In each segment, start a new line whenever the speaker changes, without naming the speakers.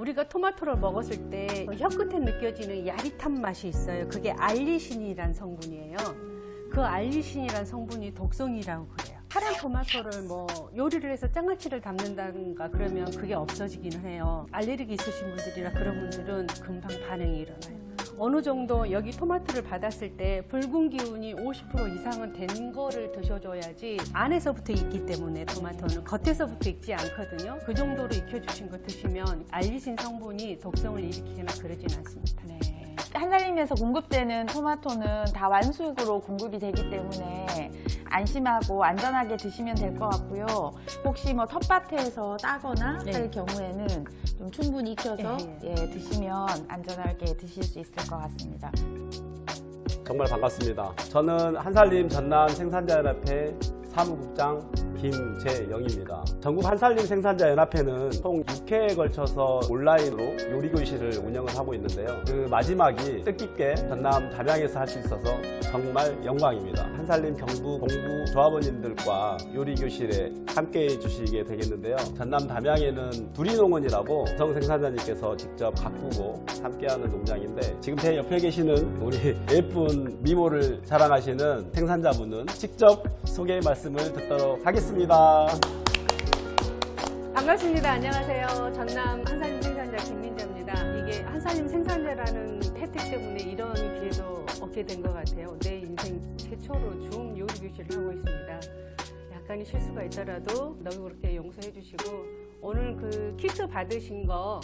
우리가 토마토를 먹었을 때 혀끝에 느껴지는 야릿한 맛이 있어요. 그게 알리신이란 성분이에요. 그 알리신이란 성분이 독성이라고 그래요. 파란 토마토를 뭐 요리를 해서 장아찌를 담는다든가 그러면 그게 없어지기는 해요. 알레르기 있으신 분들이나 그런 분들은 금방 반응이 일어나요. 어느 정도 여기 토마토를 받았을 때 붉은 기운이 50% 이상은 된 거를 드셔줘야지, 안에서부터 익기 때문에 토마토는 겉에서부터 익지 않거든요. 그 정도로 익혀주신 거 드시면 알리신 성분이 독성을 일으키거나 그러진 않습니다.
네. 한살림에서 공급되는 토마토는 다 완숙으로 공급이 되기 때문에 안심하고 안전하게 드시면 될 것 같고요. 혹시 뭐 텃밭에서 따거나 할 경우에는 좀 충분히 익혀서 드시면 안전하게 드실 수 있을 것 같습니다.
정말 반갑습니다. 저는 한살림 전남 생산자연합회 사무국장 김재영입니다. 전국 한살림 생산자연합회는 총 6회에 걸쳐서 온라인으로 요리교실을 운영을 하고 있는데요. 그 마지막이 뜻깊게 전남 담양에서 할 수 있어서 정말 영광입니다. 한살림 경북 동부 조합원님들과 요리교실에 함께 해주시게 되겠는데요. 전남 담양에는 두리농원이라고 성생산자님께서 직접 가꾸고 함께하는 농장인데, 지금 제 옆에 계시는 우리 예쁜 미모를 자랑하시는 생산자분은 직접 소개 말씀을 듣도록 하겠습니다.
반갑습니다. 안녕하세요. 전남 한살림 생산자 김민자입니다. 이게 한살림 생산자라는 혜택 때문에 이런 기회도 얻게 된 것 같아요. 내 인생 최초로 줌 요리 교실을 하고 있습니다. 약간의 실수가 있더라도 너무 그렇게 용서해 주시고, 오늘 그 키트 받으신 거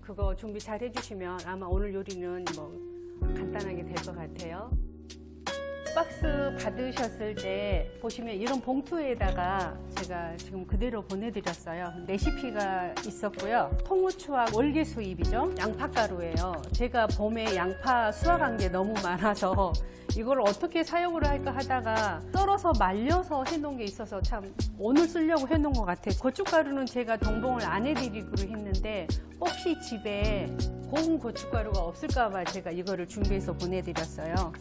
그거 준비 잘 해주시면 아마 오늘 요리는 뭐 간단하게 될 것 같아요. 박스 받으셨을 때 보시면 이런 봉투에다가 제가 지금 그대로 보내드렸어요. 레시피가 있었고요. 통후추와 월계수잎이죠. 양파가루예요. 제가 봄에 양파 수확한 게 너무 많아서 이걸 어떻게 사용을 할까 하다가 썰어서 말려서 해놓은 게 있어서 참 오늘 쓰려고 해놓은 것 같아요. 고춧가루는 제가 동봉을 안 해드리기로 했는데 혹시 집에 고운 고춧가루가 없을까 봐 제가 이거를 준비해서 보내드렸어요.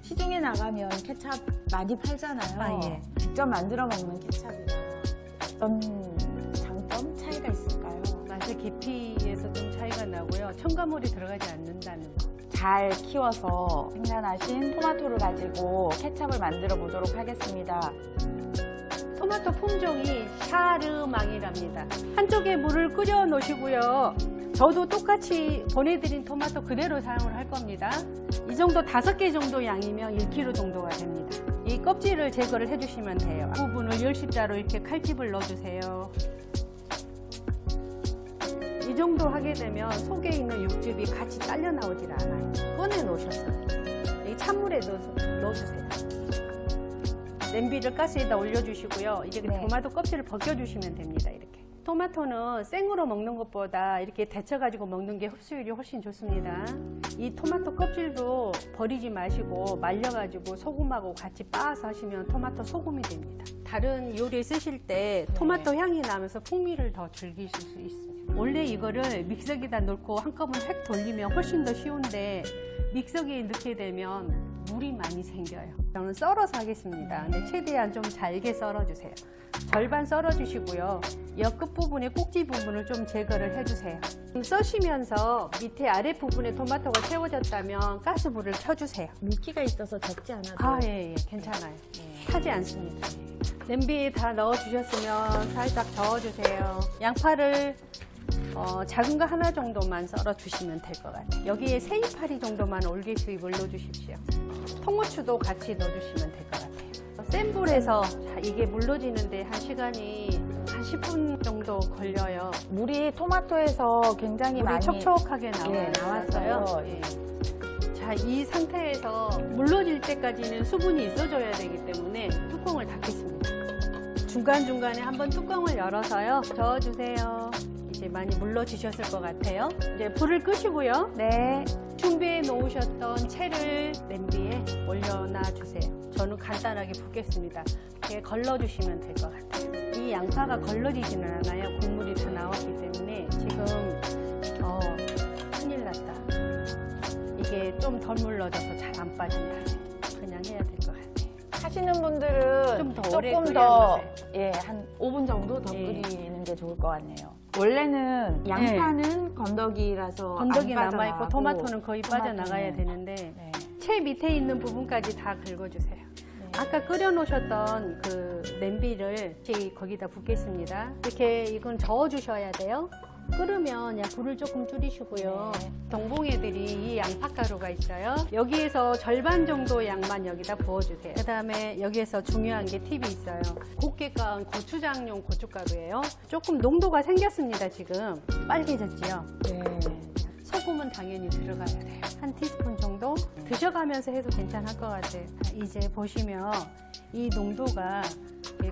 시중에 나가면 케찹 많이 팔잖아요. 직접 만들어 먹는 케찹이랑 어떤 장점, 차이가 있을까요?
맛의 깊이에서 좀 차이가 나고요. 첨가물이 들어가지 않는다는 거.
잘 키워서 생산하신 토마토를 가지고 케찹을 만들어 보도록 하겠습니다.
토마토 품종이 샤르망이랍니다. 한쪽에 물을 끓여 놓으시고요. 저도 똑같이 보내드린 토마토 그대로 사용을 할 겁니다. 이 정도 5개 정도 양이면 1kg 정도가 됩니다. 이 껍질을 제거를 해주시면 돼요. 부분을 10십자로 이렇게 칼집을 넣어주세요. 이 정도 하게 되면 속에 있는 육즙이 같이 딸려 나오질 않아요. 꺼내 놓으셔서 이 찬물에 넣어주세요. 냄비를 가스에다 올려주시고요. 이제 토마토 껍질을 벗겨주시면 됩니다. 이렇게. 토마토는 생으로 먹는 것보다 이렇게 데쳐가지고 먹는 게 흡수율이 훨씬 좋습니다. 이 토마토 껍질도 버리지 마시고 말려가지고 소금하고 같이 빻아서 하시면 토마토 소금이 됩니다. 다른 요리에 쓰실 때 토마토 향이 나면서 풍미를 더 즐기실 수 있어요. 원래 이거를 믹서기에다 넣고 한꺼번에 획 돌리면 훨씬 더 쉬운데 믹서기에 넣게 되면 물이 많이 생겨요. 저는 썰어서 하겠습니다. 근데 최대한 좀 잘게 썰어주세요. 절반 썰어주시고요. 옆 끝부분에 꼭지 부분을 좀 제거를 해주세요. 써시면서 밑에 아랫부분에 토마토가 채워졌다면 가스불을 켜주세요.
물기가 있어서 적지 않아도
예, 괜찮아요. 타지 않습니다. 냄비에 다 넣어주셨으면 살짝 저어주세요. 양파를 작은 거 하나 정도만 썰어주시면 될 것 같아요. 여기에 새이파리 정도만 올개수잎을 넣어주십시오. 통후추도 같이 넣어주시면 될 것 같아요. 센 불에서 이게 물러지는데 한 시간이 한 10분 정도 걸려요.
물이 토마토에서 굉장히
물이
많이
촉촉하게 나왔어요.
예.
자, 이 상태에서 물러질 때까지는 수분이 있어줘야 되기 때문에 뚜껑을 닫겠습니다. 중간중간에 한번 뚜껑을 열어서요. 저어주세요. 이제 많이 물러지셨을 것 같아요. 이제 불을 끄시고요.
네.
준비해 놓으셨던 채를 냄비에 올려놔 주세요. 저는 간단하게 붓겠습니다. 이렇게 걸러주시면 될 것 같아요. 이 양파가 걸러지지는 않아요. 국물이 다 나왔기 때문에 지금 큰일 났다. 이게 좀 덜 물러져서 잘 안 빠진다. 그냥 해야 될 것 같아요.
하시는 분들은
좀 더 오래
조금 더 한 5분 정도 더
예.
끓이는 게 좋을 것 같네요. 원래는 양파는 건더기라서
건더기
안
남아있고
빠져나가고
토마토는 거의 빠져나가야
토마토는-
되는데
네.
채 밑에 있는 부분까지 다 긁어주세요. 아까 끓여 놓으셨던 그 냄비를 거기다 붓겠습니다. 이렇게 이건 저어 주셔야 돼요. 끓으면 불을 조금 줄이시고요.
네.
동봉애들이 이 양파가루가 있어요. 여기에서 절반 정도 양만 여기다 부어주세요. 그 다음에 여기에서 중요한 게 팁이 있어요. 곱게 깐 고추장용 고춧가루예요. 조금 농도가 생겼습니다. 지금 빨개졌지요.
네.
소금은 당연히 들어가야 돼요. 한 티스푼 정도 드셔가면서 해도 괜찮을 것 같아요. 이제 보시면 이 농도가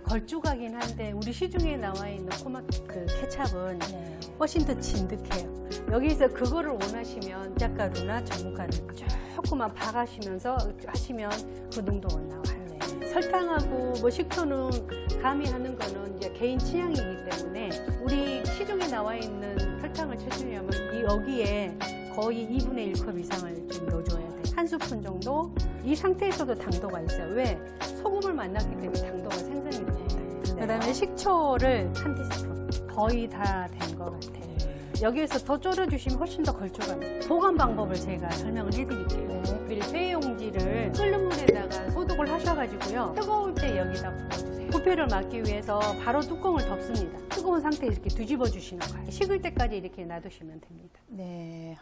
걸쭉하긴 한데 우리 시중에 나와 있는 토마토 그 케찹은
네.
훨씬 더 진득해요. 여기서 그거를 원하시면 짭가루나 전분가루 조금만 박아시면서 하시면 그 농도가 나와요.
네.
설탕하고 뭐 식초는 감히 하는 거는 이제 개인 취향이기 때문에 우리 시중에 나와 있는 설탕을 쳐주려면 여기에 거의 2분의 1컵 이상을 좀 넣어줘야 돼요. 한 스푼 정도. 이 상태에서도 당도가 있어요. 왜? 소금을 만났기 때문에 당도가 생성이 됩니다. 그 다음에 식초를 한 티스푼. 거의 다 된 것 같아요. 여기에서 더 졸여주시면 훨씬 더 걸쭉합니다. 보관 방법을 제가 설명을 해드릴게요. 밀폐용지를 끓는 물에다가 소독을 하셔가지고요. 뜨거울 때 여기다 부어주세요. 부패를 막기 위해서 바로 뚜껑을 덮습니다. 뜨거운 상태에 이렇게 뒤집어 주시는 거예요. 식을 때까지 이렇게 놔두시면 됩니다.
네.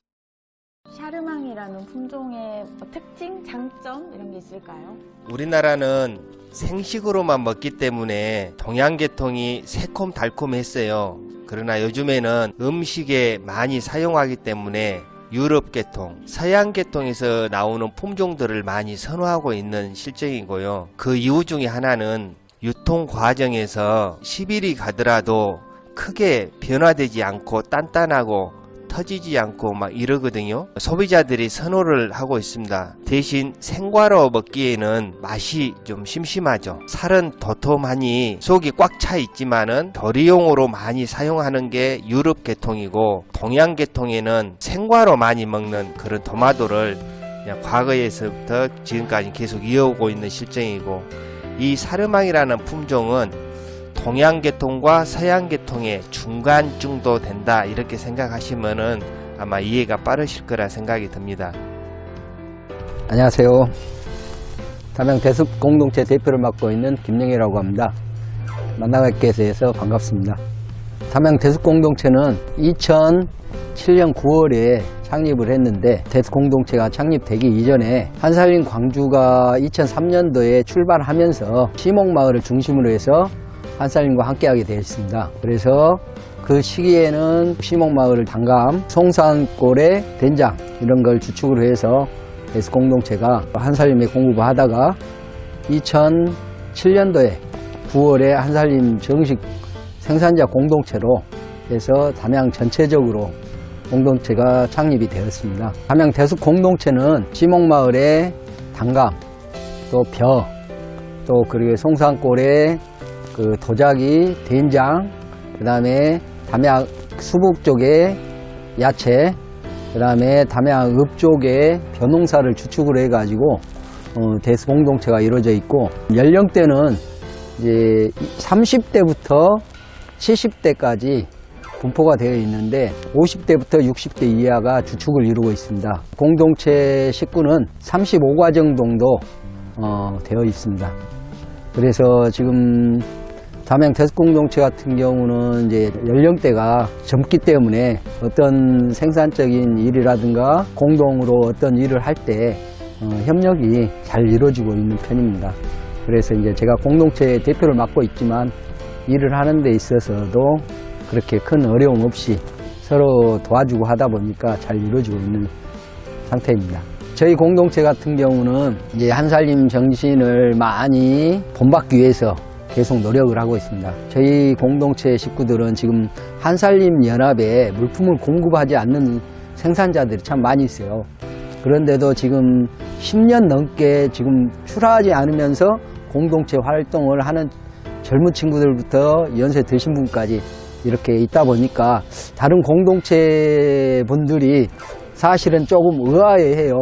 샤르망이라는 품종의 특징, 장점 이런 게 있을까요?
우리나라는 생식으로만 먹기 때문에 동양계통이 새콤달콤했어요. 그러나 요즘에는 음식에 많이 사용하기 때문에 유럽계통, 서양계통에서 나오는 품종들을 많이 선호하고 있는 실정이고요. 그 이유 중에 하나는 유통 과정에서 10일이 가더라도 크게 변화되지 않고 단단하고 터지지 않고 막 이러거든요. 소비자들이 선호를 하고 있습니다. 대신 생과로 먹기에는 맛이 좀 심심하죠. 살은 도톰하니 속이 꽉 차 있지만은 조리용으로 많이 사용하는 게 유럽 계통이고, 동양 계통에는 생과로 많이 먹는 그런 토마토를 그냥 과거에서부터 지금까지 계속 이어오고 있는 실정이고, 이 사르망이라는 품종은 동양계통과 서양계통의 중간 정도 된다, 이렇게 생각하시면은 아마 이해가 빠르실 거라 생각이 듭니다.
안녕하세요. 담양 대숲 공동체 대표를 맡고 있는 김영희라고 합니다. 만나뵙게 돼서 반갑습니다. 담양 대숲 공동체는 2007년 9월에 창립을 했는데, 대숲 공동체가 창립되기 이전에 한살림 광주가 2003년도에 출발하면서 시목마을을 중심으로 해서 한살림과 함께하게 되었습니다. 그래서 그 시기에는 시목마을 단감, 송산골의 된장 이런 걸 주축으로 해서 대숲 공동체가 한살림에 공급을 하다가 2007년도에 9월에 한살림 정식 생산자 공동체로 해서 담양 전체적으로 공동체가 창립이 되었습니다. 담양 대숲 공동체는 시목마을의 단감, 또 벼, 또 그리고 송산골의 그 도자기, 된장, 그 다음에 담양 수북 쪽에 야채, 그 다음에 담양 읍 쪽에 벼농사를 주축으로 해가지고 대숲 공동체가 이루어져 있고, 연령대는 이제 30대부터 70대까지 분포가 되어 있는데 50대부터 60대 이하가 주축을 이루고 있습니다. 공동체 식구는 35가정 정도 되어 있습니다. 그래서 지금 담양 대숲 공동체 같은 경우는 이제 연령대가 젊기 때문에 어떤 생산적인 일이라든가 공동으로 어떤 일을 할 때 협력이 잘 이루어지고 있는 편입니다. 그래서 이제 제가 공동체 대표를 맡고 있지만 일을 하는 데 있어서도 그렇게 큰 어려움 없이 서로 도와주고 하다 보니까 잘 이루어지고 있는 상태입니다. 저희 공동체 같은 경우는 이제 한살림 정신을 많이 본받기 위해서 계속 노력을 하고 있습니다. 저희 공동체 식구들은 지금 한살림 연합에 물품을 공급하지 않는 생산자들이 참 많이 있어요. 그런데도 지금 10년 넘게 지금 출하하지 않으면서 공동체 활동을 하는 젊은 친구들부터 연세 드신 분까지 이렇게 있다 보니까 다른 공동체 분들이 사실은 조금 의아해해요.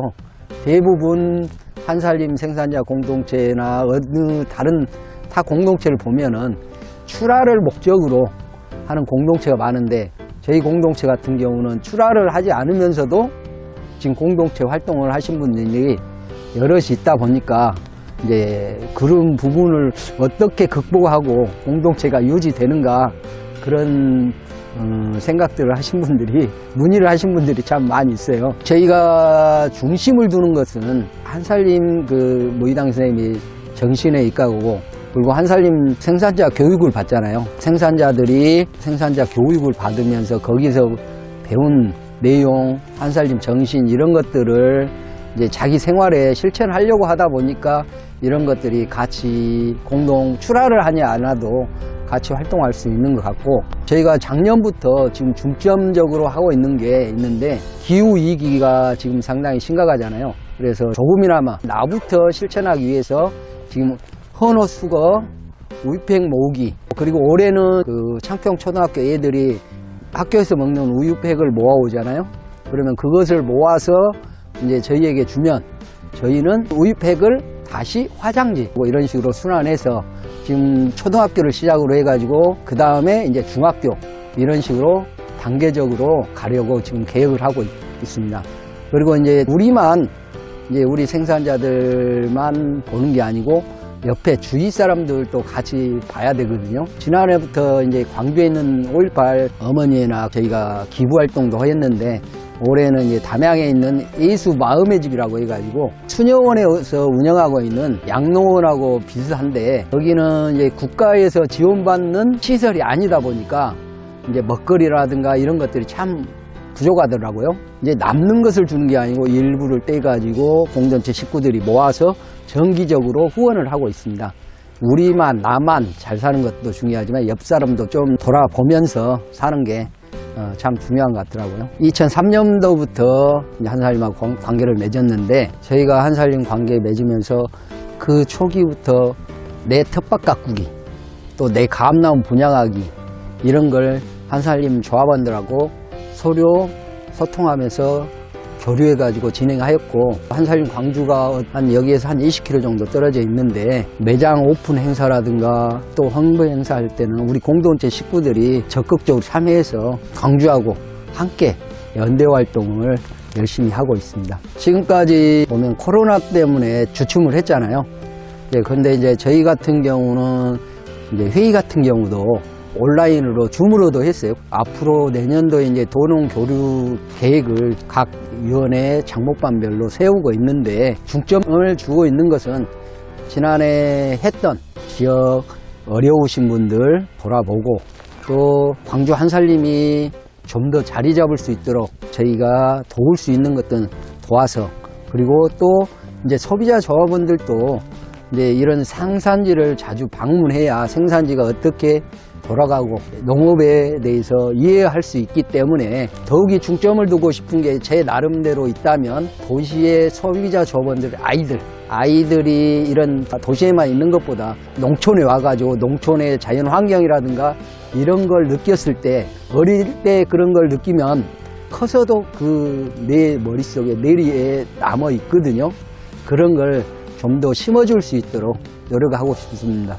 대부분 한살림 생산자 공동체나 어느 다른 타 공동체를 보면은 출하를 목적으로 하는 공동체가 많은데 저희 공동체 같은 경우는 출하를 하지 않으면서도 지금 공동체 활동을 하신 분들이 여럿이 있다 보니까 이제 그런 부분을 어떻게 극복하고 공동체가 유지되는가 그런 생각들을 하신 분들이 문의를 하신 분들이 참 많이 있어요. 저희가 중심을 두는 것은 한살림 그 모의당 선생님이 정신에 입각하고 그리고 한살림 생산자 교육을 받잖아요. 생산자들이 생산자 교육을 받으면서 거기서 배운 내용, 한살림 정신 이런 것들을 이제 자기 생활에 실천하려고 하다 보니까 이런 것들이 같이 공동 출하를 하지 않아도 같이 활동할 수 있는 것 같고 저희가 작년부터 지금 중점적으로 하고 있는 게 있는데 기후위기가 지금 상당히 심각하잖아요. 그래서 조금이나마 나부터 실천하기 위해서 지금 헌호 수거, 우유팩 모으기 그리고 올해는 그 창평 초등학교 애들이 학교에서 먹는 우유팩을 모아오잖아요. 그러면 그것을 모아서 이제 저희에게 주면 저희는 우유팩을 다시 화장지 뭐 이런 식으로 순환해서 지금 초등학교를 시작으로 해가지고 그 다음에 이제 중학교 이런 식으로 단계적으로 가려고 지금 계획을 하고 있습니다. 그리고 이제 우리 생산자들만 보는 게 아니고 옆에 주위 사람들도 같이 봐야 되거든요. 지난해부터 이제 광주에 있는 5.18 어머니나 저희가 기부 활동도 했는데 올해는 이제 담양에 있는 예수 마음의 집이라고 해가지고 수녀원에서 운영하고 있는 양로원하고 비슷한데 여기는 이제 국가에서 지원받는 시설이 아니다 보니까 이제 먹거리라든가 이런 것들이 참 부족하더라고요. 이제 남는 것을 주는 게 아니고 일부를 떼가지고 공동체 식구들이 모아서 정기적으로 후원을 하고 있습니다. 나만 잘 사는 것도 중요하지만 옆 사람도 좀 돌아보면서 사는 게 참 중요한 것 같더라고요. 2003년도부터 한살림하고 관계를 맺었는데 저희가 한살림 관계 맺으면서 그 초기부터 내 텃밭 가꾸기 또 내 감나무 분양하기 이런 걸 한살림 조합원들하고 서로 소통하면서 교류해가지고 진행하였고 한살림 광주가 여기에서 한 20km 정도 떨어져 있는데 매장 오픈 행사라든가 또 홍보 행사할 때는 우리 공동체 식구들이 적극적으로 참여해서 광주하고 함께 연대 활동을 열심히 하고 있습니다. 지금까지 보면 코로나 때문에 주춤을 했잖아요. 그런데 이제 저희 같은 경우는 이제 회의 같은 경우도 온라인으로 줌으로도 했어요. 앞으로 내년도에 이제 도농 교류 계획을 각 위원회 장목반별로 세우고 있는데 중점을 주고 있는 것은 지난해 했던 지역 어려우신 분들 돌아보고 또 광주 한살림이 좀 더 자리 잡을 수 있도록 저희가 도울 수 있는 것들은 도와서 그리고 또 이제 소비자 조합원들도 이제 이런 생산지를 자주 방문해야 생산지가 어떻게 돌아가고 농업에 대해서 이해할 수 있기 때문에 더욱이 중점을 두고 싶은 게 제 나름대로 있다면 도시의 소비자 조합원들 아이들이 이런 도시에만 있는 것보다 농촌에 와가지고 농촌의 자연 환경이라든가 이런 걸 느꼈을 때 어릴 때 그런 걸 느끼면 커서도 그 내 머릿속에 뇌리에 남아 있거든요. 그런 걸 좀 더 심어줄 수 있도록 노력하고 싶습니다.